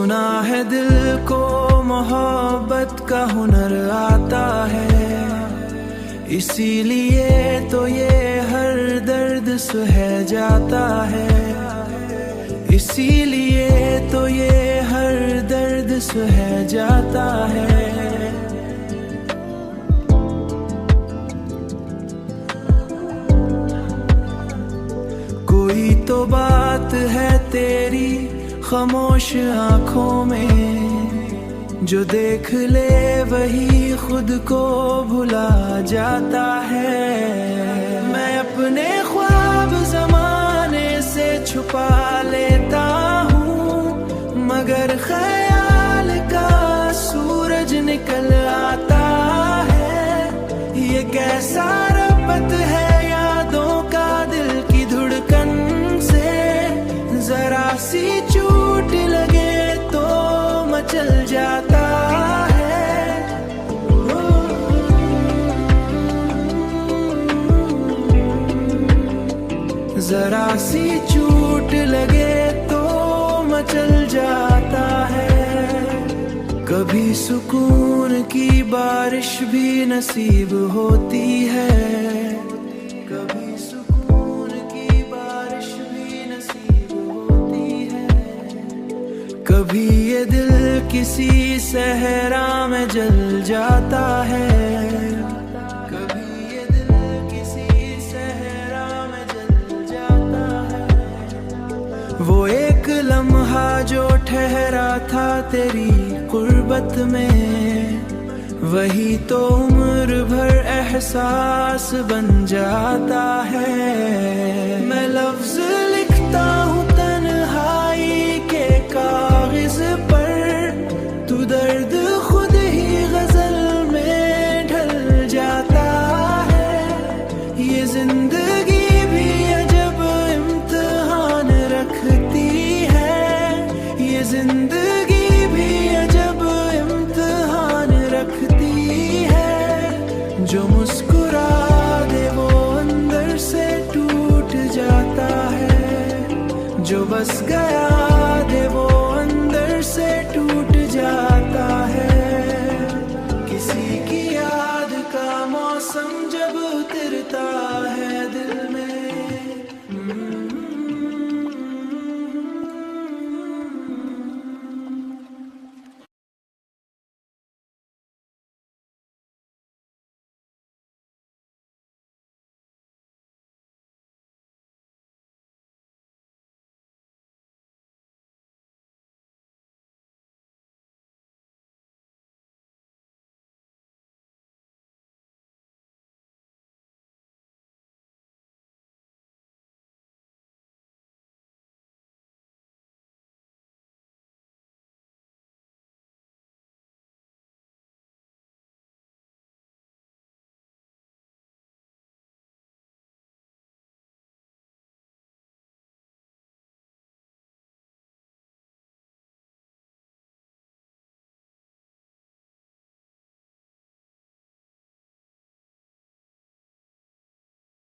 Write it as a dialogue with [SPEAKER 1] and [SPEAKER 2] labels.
[SPEAKER 1] सुना है दिल को मोहब्बत का हुनर आता है, इसीलिए तो ये हर दर्द सह जाता है, इसीलिए तो ये हर दर्द सह जाता है। कोई तो बात है तेरी खामोश आँखों में, जो देख ले वही खुद को भुला जाता है। मैं अपने ख्वाब ज़माने से छुपा लेता हूँ, मगर ख्याल का सूरज निकल आता है। ये कैसा रब्त है यादों का दिल की धड़कन से, जरा सी चोट लगे तो मचल जाता है। जरा सी चोट लगे तो मचल जाता है। कभी सुकून की बारिश भी नसीब होती है, कभी सुकून की बारिश भी नसीब होती है। कभी ये दिल किसी सहरा में जल जाता है, कभी ये दिल किसी सहरा में जल जाता है। वो एक लम्हा जो ठहरा था तेरी कुर्बत में, वही तो उम्र भर एहसास बन जाता है। मैं लफ्ज लिखता हूँ तन्हाई के कागज पर, तू दर्द